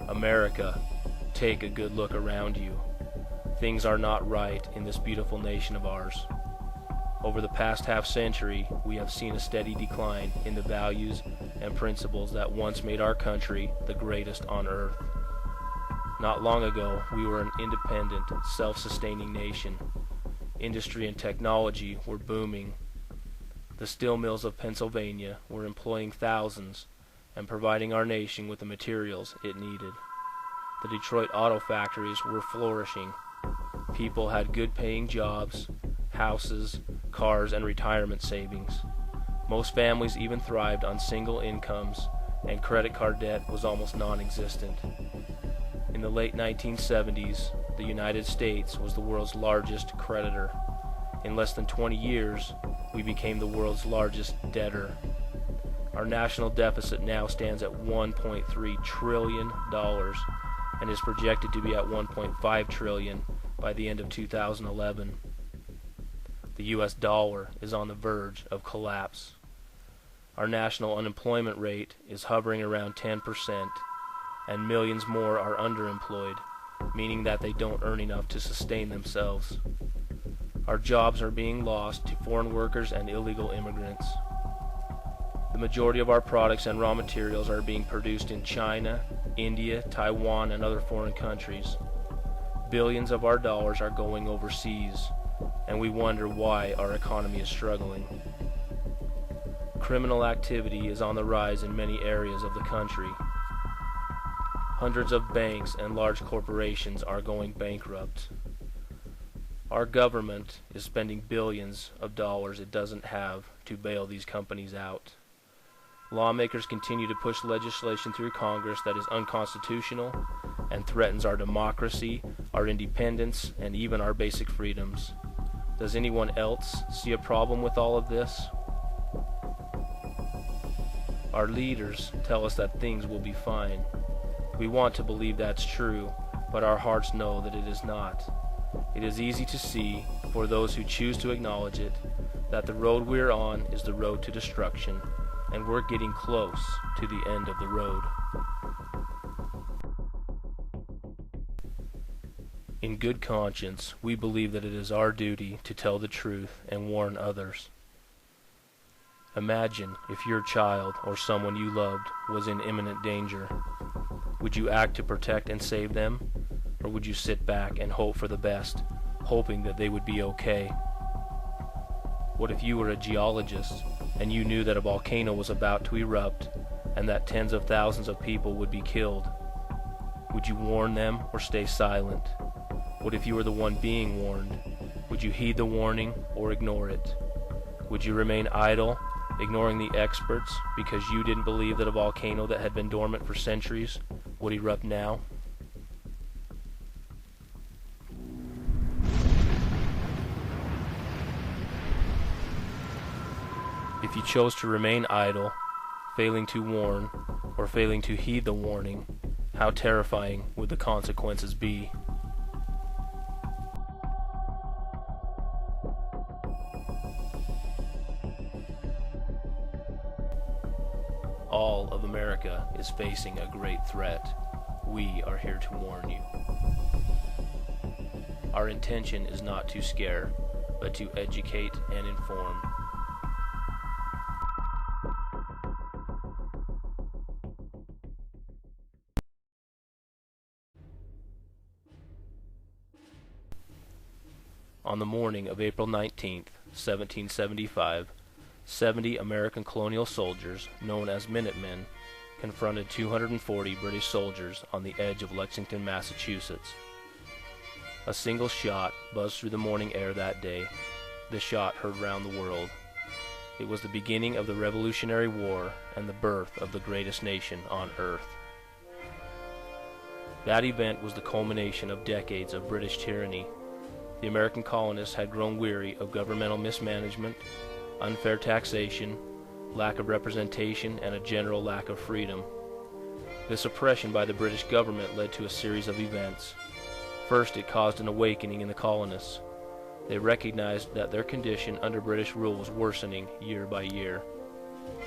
America, take a good look around you. Things are not right in this beautiful nation of ours. Over the past half-century, we have seen a steady decline in the values and principles that once made our country the greatest on earth. Not long ago, we were an independent, self-sustaining nation. Industry and technology were booming. The steel mills of Pennsylvania were employing thousands and providing our nation with the materials it needed. The Detroit auto factories were flourishing. People had good-paying jobs, houses, cars, and retirement savings. Most families even thrived on single incomes, and credit card debt was almost non-existent. In the late 1970s, the United States was the world's largest creditor. In less than 20 years, we became the world's largest debtor. Our national deficit now stands at $1.3 trillion and is projected to be at $1.5 trillion by the end of 2011. The U.S. dollar is on the verge of collapse. Our national unemployment rate is hovering around 10%, and millions more are underemployed, meaning that they don't earn enough to sustain themselves. Our jobs are being lost to foreign workers and illegal immigrants. The majority of our products and raw materials are being produced in China, India, Taiwan, and other foreign countries. Billions of our dollars are going overseas, and we wonder why our economy is struggling. Criminal activity is on the rise in many areas of the country. Hundreds of banks and large corporations are going bankrupt. Our government is spending billions of dollars it doesn't have to bail these companies out. Lawmakers continue to push legislation through Congress that is unconstitutional and threatens our democracy, our independence, and even our basic freedoms. Does anyone else see a problem with all of this? Our leaders tell us that things will be fine. We want to believe that's true, but our hearts know that it is not. It is easy to see, for those who choose to acknowledge it, that the road we're on is the road to destruction, and we're getting close to the end of the road. In good conscience, we believe that it is our duty to tell the truth and warn others. Imagine if your child or someone you loved was in imminent danger. Would you act to protect and save them, or would you sit back and hope for the best, hoping that they would be okay? What if you were a geologist and you knew that a volcano was about to erupt and that tens of thousands of people would be killed? Would you warn them or stay silent? What if you were the one being warned? Would you heed the warning or ignore it? Would you remain idle, ignoring the experts because you didn't believe that a volcano that had been dormant for centuries would erupt now? If you chose to remain idle, failing to warn, or failing to heed the warning, how terrifying would the consequences be? All of America is facing a great threat. We are here to warn you. Our intention is not to scare, but to educate and inform. On the morning of April 19th, 1775, 70 American colonial soldiers, known as Minutemen, confronted 240 British soldiers on the edge of Lexington, Massachusetts. A single shot buzzed through the morning air that day, the shot heard round the world. It was the beginning of the Revolutionary War and the birth of the greatest nation on earth. That event was the culmination of decades of British tyranny. The American colonists had grown weary of governmental mismanagement, unfair taxation, lack of representation, and a general lack of freedom. This oppression by the British government led to a series of events. First, it caused an awakening in the colonists. They recognized that their condition under British rule was worsening year by year.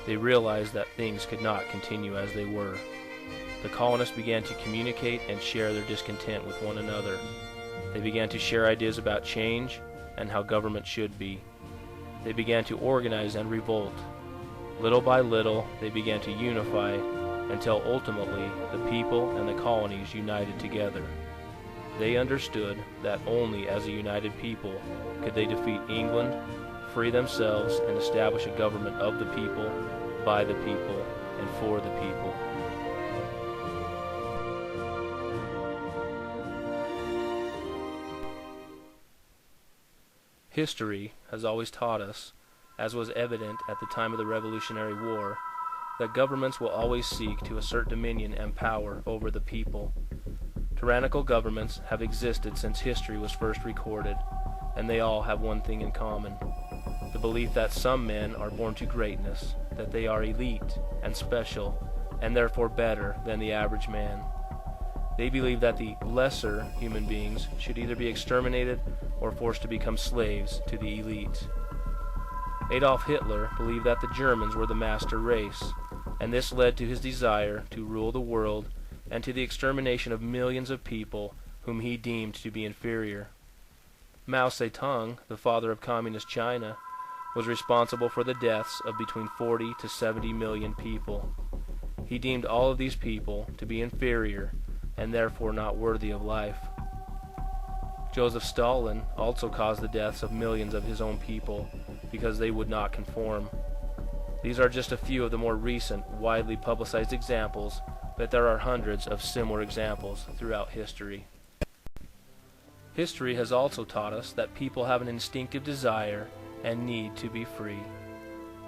They realized that things could not continue as they were. The colonists began to communicate and share their discontent with one another. They began to share ideas about change and how government should be. They began to organize and revolt. Little by little, they began to unify until ultimately the people and the colonies united together. They understood that only as a united people could they defeat England, free themselves, and establish a government of the people, by the people, and for the people. History has always taught us, as was evident at the time of the Revolutionary War, that governments will always seek to assert dominion and power over the people. Tyrannical governments have existed since history was first recorded, and they all have one thing in common: the belief that some men are born to greatness, that they are elite and special, and therefore better than the average man. They believe that the lesser human beings should either be exterminated or forced to become slaves to the elite. Adolf Hitler believed that the Germans were the master race, and this led to his desire to rule the world and to the extermination of millions of people whom he deemed to be inferior. Mao Zedong, the father of communist China, was responsible for the deaths of between 40 to 70 million people. He deemed all of these people to be inferior and therefore not worthy of life. Joseph Stalin also caused the deaths of millions of his own people because they would not conform. These are just a few of the more recent, widely publicized examples, but there are hundreds of similar examples throughout history. History has also taught us that people have an instinctive desire and need to be free.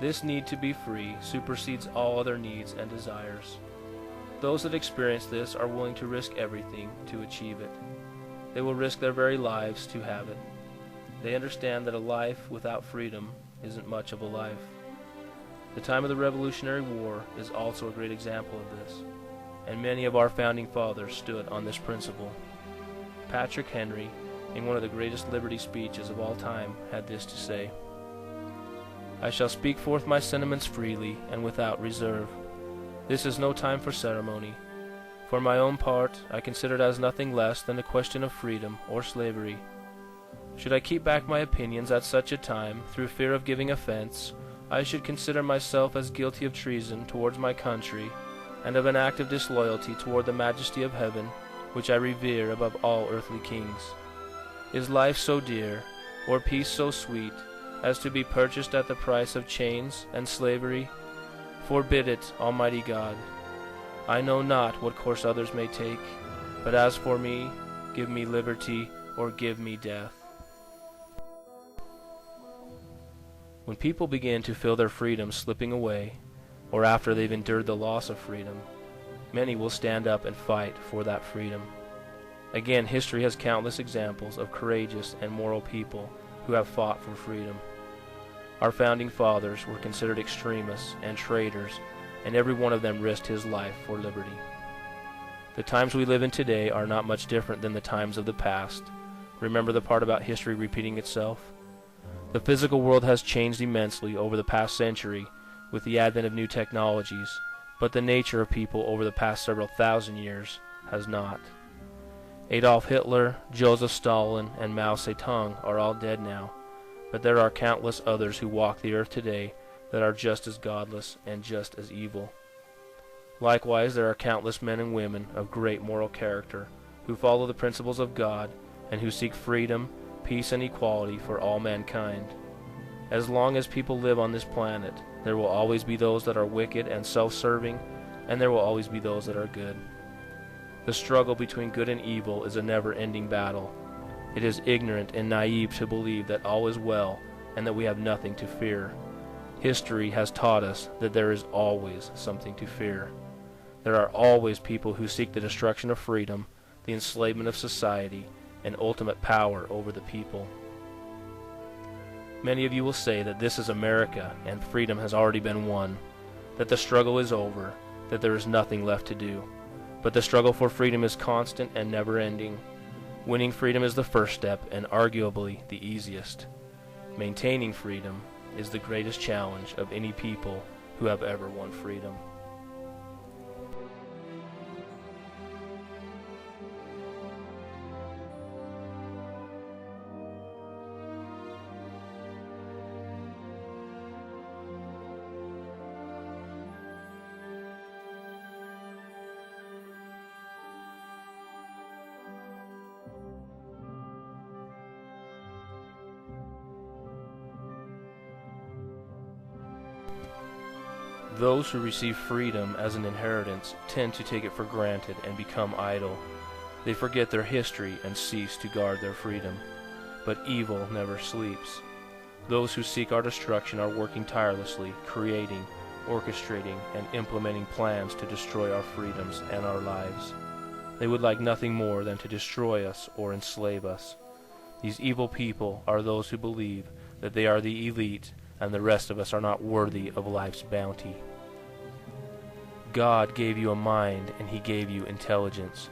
This need to be free supersedes all other needs and desires. Those that experience this are willing to risk everything to achieve it. They will risk their very lives to have it. They understand that a life without freedom isn't much of a life. The time of the Revolutionary War is also a great example of this, and many of our founding fathers stood on this principle. Patrick Henry, in one of the greatest liberty speeches of all time, had this to say: "I shall speak forth my sentiments freely and without reserve. This is no time for ceremony. For my own part, I consider it as nothing less than a question of freedom or slavery. Should I keep back my opinions at such a time, through fear of giving offense, I should consider myself as guilty of treason towards my country, and of an act of disloyalty toward the majesty of heaven, which I revere above all earthly kings. Is life so dear, or peace so sweet, as to be purchased at the price of chains and slavery? Forbid it, Almighty God. I know not what course others may take, but as for me, give me liberty or give me death." When people begin to feel their freedom slipping away, or after they've endured the loss of freedom, many will stand up and fight for that freedom. Again, history has countless examples of courageous and moral people who have fought for freedom. Our founding fathers were considered extremists and traitors, and every one of them risked his life for liberty. The times we live in today are not much different than the times of the past. Remember the part about history repeating itself? The physical world has changed immensely over the past century with the advent of new technologies, but the nature of people over the past several thousand years has not. Adolf Hitler, Joseph Stalin, and Mao Zedong are all dead now, but there are countless others who walk the earth today that are just as godless and just as evil. Likewise, there are countless men and women of great moral character who follow the principles of God and who seek freedom, peace, and equality for all mankind. As long as people live on this planet, there will always be those that are wicked and self-serving, and there will always be those that are good. The struggle between good and evil is a never-ending battle. It is ignorant and naive to believe that all is well and that we have nothing to fear. History has taught us that there is always something to fear. There are always people who seek the destruction of freedom, the enslavement of society, and ultimate power over the people. Many of you will say that this is America and freedom has already been won, that the struggle is over, that there is nothing left to do. But the struggle for freedom is constant and never-ending. Winning freedom is the first step and arguably the easiest. Maintaining freedom is the greatest challenge of any people who have ever won freedom. Those who receive freedom as an inheritance tend to take it for granted and become idle. They forget their history and cease to guard their freedom. But evil never sleeps. Those who seek our destruction are working tirelessly, creating, orchestrating, and implementing plans to destroy our freedoms and our lives. They would like nothing more than to destroy us or enslave us. These evil people are those who believe that they are the elite and the rest of us are not worthy of life's bounty. God gave you a mind and He gave you intelligence.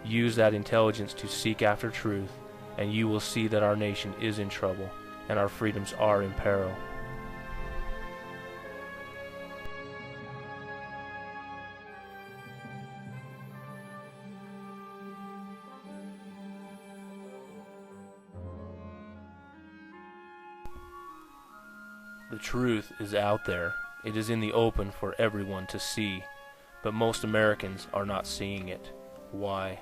Use that intelligence to seek after truth, and you will see that our nation is in trouble and our freedoms are in peril. The truth is out there. It is in the open for everyone to see, but most Americans are not seeing it. Why?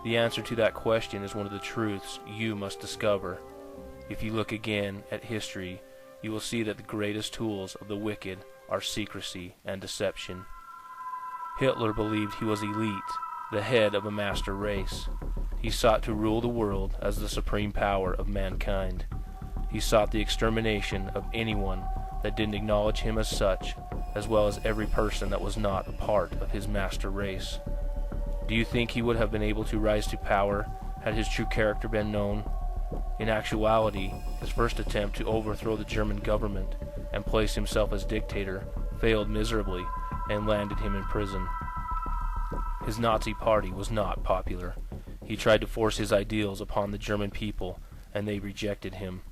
The answer to that question is one of the truths you must discover. If you look again at history, you will see that the greatest tools of the wicked are secrecy and deception. Hitler believed he was elite, the head of a master race. He sought to rule the world as the supreme power of mankind. He sought the extermination of anyone that didn't acknowledge him as such, as well as every person that was not a part of his master race. Do you think he would have been able to rise to power had his true character been known? In actuality, his first attempt to overthrow the German government and place himself as dictator failed miserably and landed him in prison. His Nazi party was not popular. He tried to force his ideals upon the German people, and they rejected him.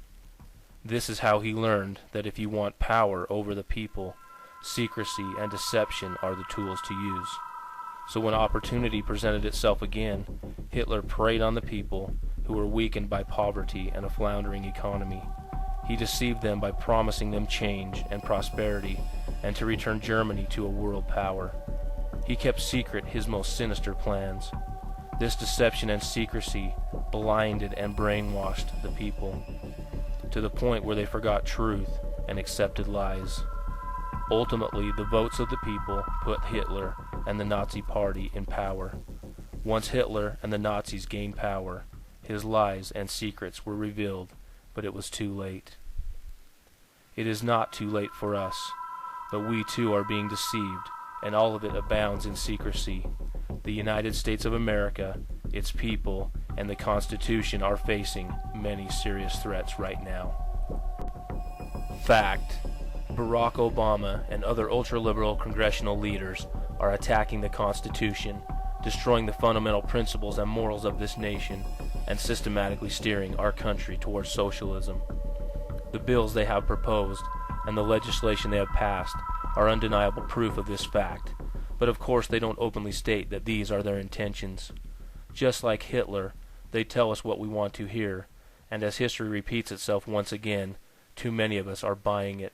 This is how he learned that if you want power over the people, secrecy and deception are the tools to use. So when opportunity presented itself again, Hitler preyed on the people who were weakened by poverty and a floundering economy. He deceived them by promising them change and prosperity and to return Germany to a world power. He kept secret his most sinister plans. This deception and secrecy blinded and brainwashed the people, to the point where they forgot truth and accepted lies. Ultimately, the votes of the people put Hitler and the Nazi Party in power. Once Hitler and the Nazis gained power, his lies and secrets were revealed, but it was too late. It is not too late for us, but we too are being deceived, and all of it abounds in secrecy. The United States of America, its people, and the Constitution are facing many serious threats right now. Fact: Barack Obama and other ultra-liberal congressional leaders are attacking the Constitution, destroying the fundamental principles and morals of this nation, and systematically steering our country towards socialism. The bills they have proposed and the legislation they have passed are undeniable proof of this fact, but of course they don't openly state that these are their intentions. Just like Hitler, they tell us what we want to hear, and as history repeats itself once again, too many of us are buying it.